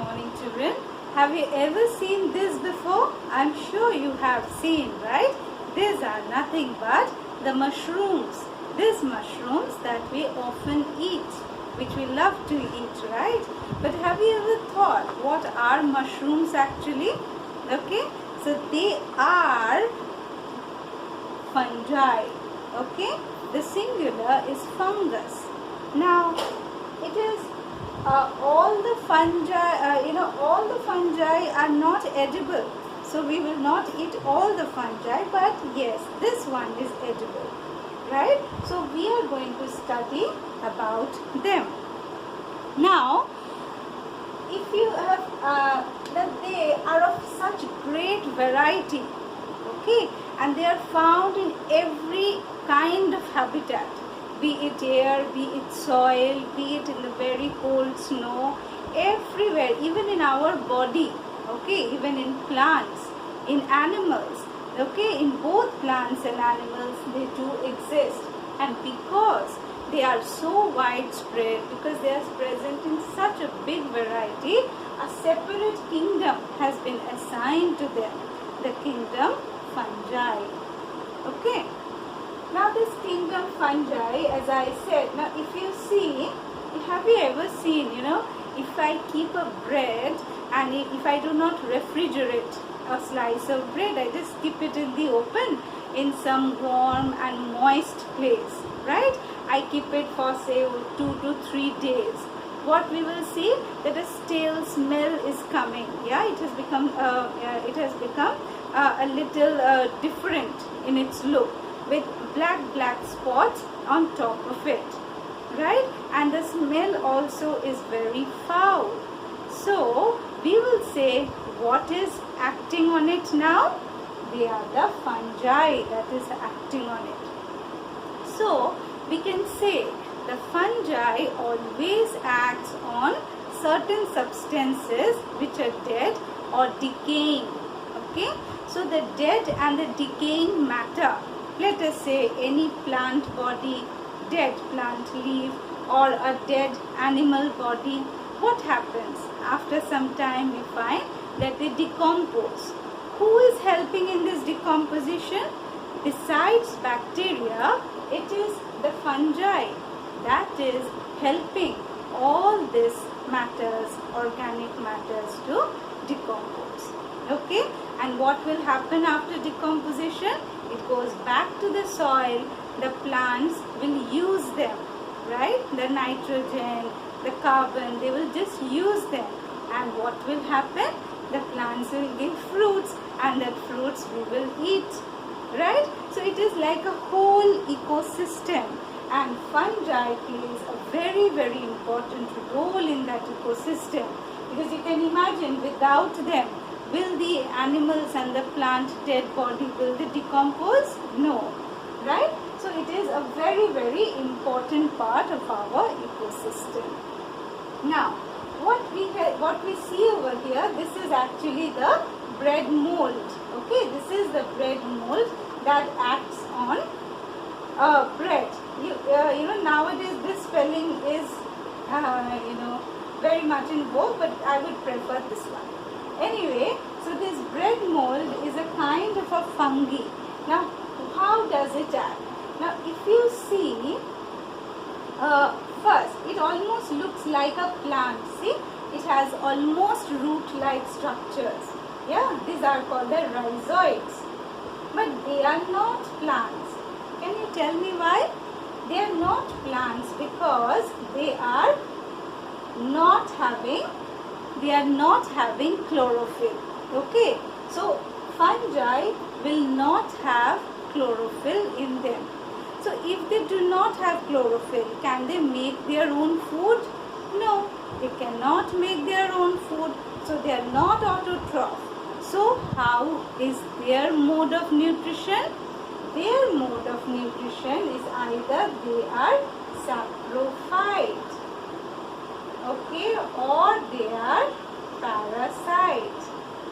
morning, children. Have you ever seen this before? I'm sure you have seen, right? These are nothing but the mushrooms. These mushrooms that we often eat, which we love to eat, right? But have you ever thought what are mushrooms actually? Okay, so they are fungi. Okay, the singular is fungus. Now, it is all the fungi, all the fungi are not edible. So we will not eat all the fungi, but yes, this one is edible, right? So we are going to study about them. Now, if you have, that they are of such great variety, okay, and they are found in every kind of habitat. Be it air, be it soil, be it in the very cold snow, everywhere, even in our body, okay, even in plants, in animals, okay, in both plants and animals, they do exist. And because they are so widespread, because they are present in such a big variety, a separate kingdom has been assigned to them, the kingdom fungi, okay. Now this kingdom fungi, as I said, now if you see, have you ever seen, if I keep a bread and if I do not refrigerate a slice of bread, I just keep it in the open in some warm and moist place, right? I keep it for say 2 to 3 days. What we will see, that a stale smell is coming. Yeah, it has become a little different in its look, with black spots on top of it, right? And the smell also is very foul. So we will say, what is acting on it now? They are the fungi that is acting on it. So we can say the fungi always acts on certain substances which are dead or decaying, okay? So the dead and the decaying matter, let us say any plant body, dead plant leaf or a dead animal body, what happens? After some time we find that they decompose. Who is helping in this decomposition? Besides bacteria, it is the fungi that is helping all these matters, organic matters, to decompose, okay? And what will happen after decomposition? It goes back to the soil. The plants will use them, right? The nitrogen, the carbon, they will just use them. And what will happen? The plants will give fruits, and that fruits we will eat, right? So it is like a whole ecosystem, and fungi plays a very, very important role in that ecosystem, because you can imagine, without them, will the animals and the plant dead body, will they decompose? No, right? So it is a very, very important part of our ecosystem. Now, what we see over here, this is actually the bread mold. Okay, this is the bread mold that acts on bread. Nowadays this spelling is very much in vogue, but I would prefer this one. Anyway, so this bread mold is a kind of a fungi. Now, how does it act? Now, if you see, first, it almost looks like a plant. See, it has almost root-like structures. Yeah, these are called the rhizoids. But they are not plants. Can you tell me why? They are not plants because they are not having chlorophyll. Okay, so fungi will not have chlorophyll in them. So if they do not have chlorophyll, can they make their own food? No, they cannot make their own food. So they are not autotroph. So how is their mode of nutrition? Their mode of nutrition is either they are saprophyte, okay, or they are parasite.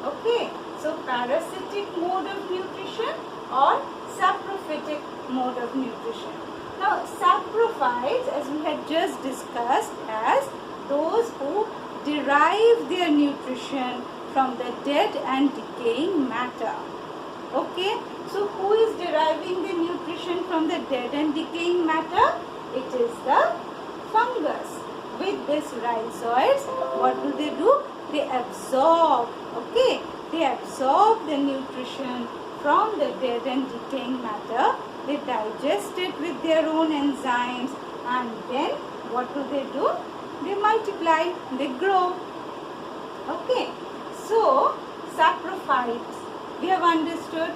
Okay, so parasitic mode of nutrition or saprophytic mode of nutrition. Now, saprophytes, as we had just discussed, as those who derive their nutrition from the dead and decaying matter. Okay, so who is deriving the nutrition from the dead and decaying matter? It is the fungus. With this rhizoids, what do? They absorb, okay, they absorb the nutrition from the dead and decaying matter. They digest it with their own enzymes, and then what do? They multiply, they grow. Okay, so saprophytes, we have understood.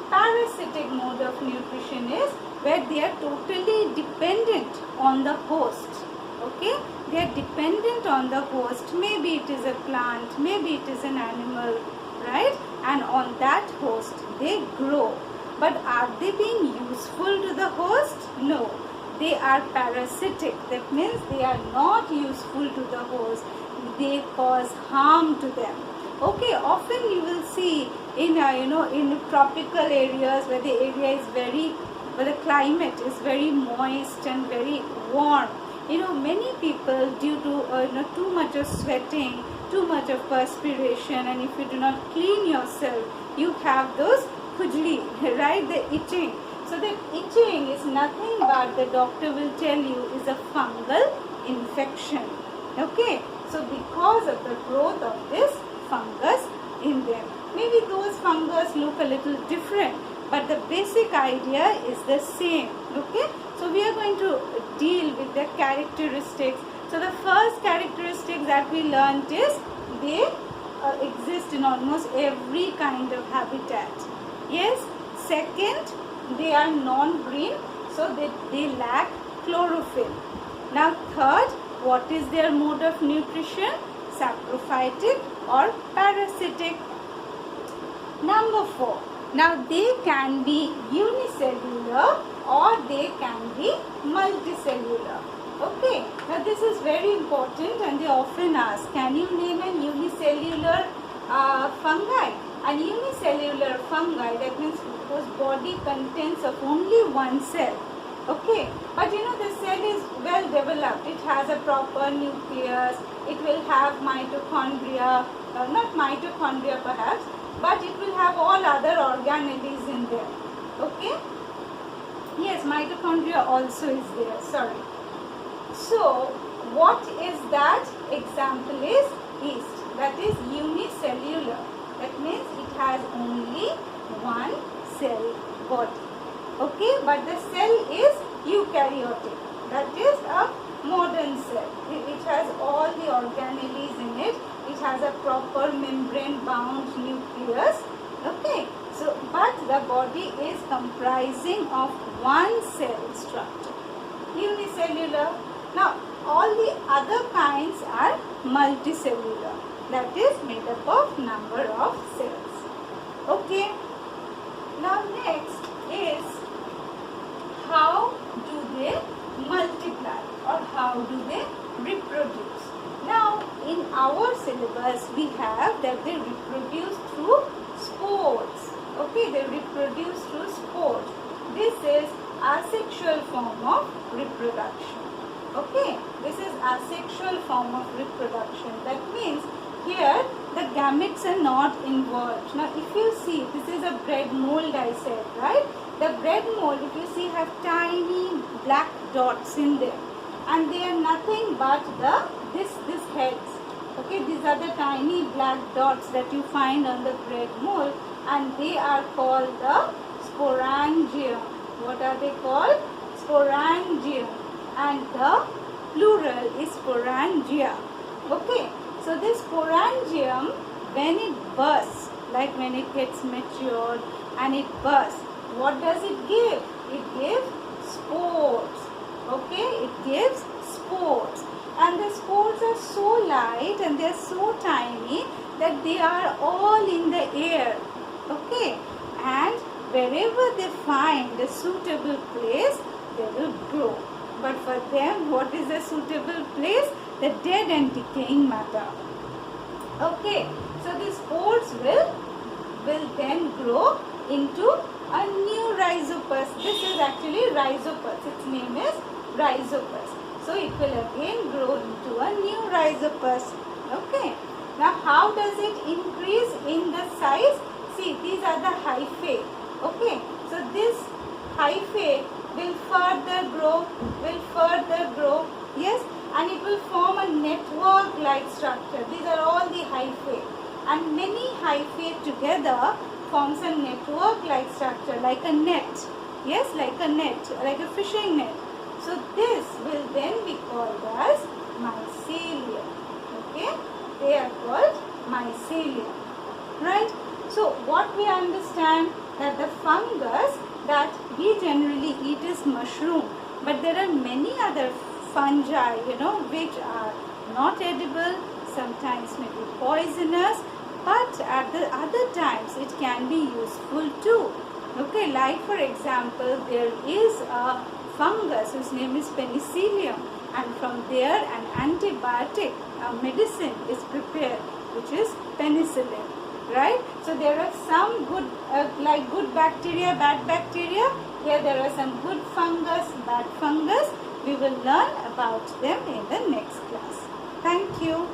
Parasitic mode of nutrition is where they are totally dependent on the host. Okay, they are dependent on the host. Maybe it is a plant, maybe it is an animal, right? And on that host they grow. But are they being useful to the host? No, they are parasitic. That means they are not useful to the host. They cause harm to them. Okay, often you will see in in tropical areas where the area is where the climate is very moist and very warm. Many people, due to too much of sweating, too much of perspiration, and if you do not clean yourself, you have those khujli, right? The itching. So the itching is nothing but, the doctor will tell you, is a fungal infection. Okay, so because of the growth of this fungus in them, maybe those fungus look a little different, but the basic idea is the same. Okay, so we are going to deal with the characteristics. So the first characteristic that we learned is they exist in almost every kind of habitat. Yes. Second, they are non-green, so they lack chlorophyll. Now third, what is their mode of nutrition? Saprophytic or parasitic. Number 4. Now they can be unicellular or they can be multicellular. Okay, now this is very important, and they often ask, can you name an unicellular fungi? An unicellular fungi, that means whose body contains of only one cell. Okay, but the cell is well developed. It has a proper nucleus. It will have mitochondria, not mitochondria perhaps, but it will have all other organelles in there. Okay, yes, mitochondria also is there, sorry. So what is that? Example is yeast, that is unicellular. That means it has only one cell body. Okay, but the cell is eukaryotic, that is a modern cell. It has all the organelles in it. It has a proper membrane bound nucleus. Okay, so but the body is comprising of one cell structure, unicellular. Now all the other kinds are multicellular, that is made up of number of cells. Okay, now next is, how do they multiply or how do they reproduce? Now in our syllabus we have that they reproduce through spores. Okay, they reproduce through spores. This is asexual form of reproduction. Okay, this is asexual form of reproduction. That means here the gametes are not involved. Now if you see, this is a bread mold I said, right? The bread mold, if you see, have tiny black dots in them, and they are nothing but this heads. Okay, these are the tiny black dots that you find on the bread mold, and they are called the sporangium. What are they called? Sporangium, and the plural is sporangia. Okay, so this sporangium, when it bursts, like when it gets matured and it bursts, what does it give? It gives spores. Okay, it gives spores, and the spores are so light and they are so tiny that they are all in the air. Okay, and wherever they find a suitable place, they will grow. But for them, what is a suitable place? The dead and decaying matter. Okay, so the spores will then grow into a new rhizopus. This is actually rhizopus. Its name is rhizopus. So it will again grow into a new rhizopus. Okay. Now how does it increase in the size? See, these are the hyphae. Okay. So this hyphae will further grow, yes, and it will form a network-like structure. These are all the hyphae, and many hyphae together forms a network-like structure, like a net. Yes, like a net, like a fishing net. So this will then be called as mycelium. Okay, they are called mycelium, right? So what we understand that the fungus that we generally eat is mushroom, but there are many other fungi, which are not edible, sometimes may be poisonous, but at the other times it can be useful too. Okay, like for example, there is a fungus whose name is penicillium, and from there an antibiotic, a medicine is prepared, which is penicillin, right? So there are some good, like good bacteria, bad bacteria. Here there are some good fungus, bad fungus. We will learn about them in the next class. Thank you.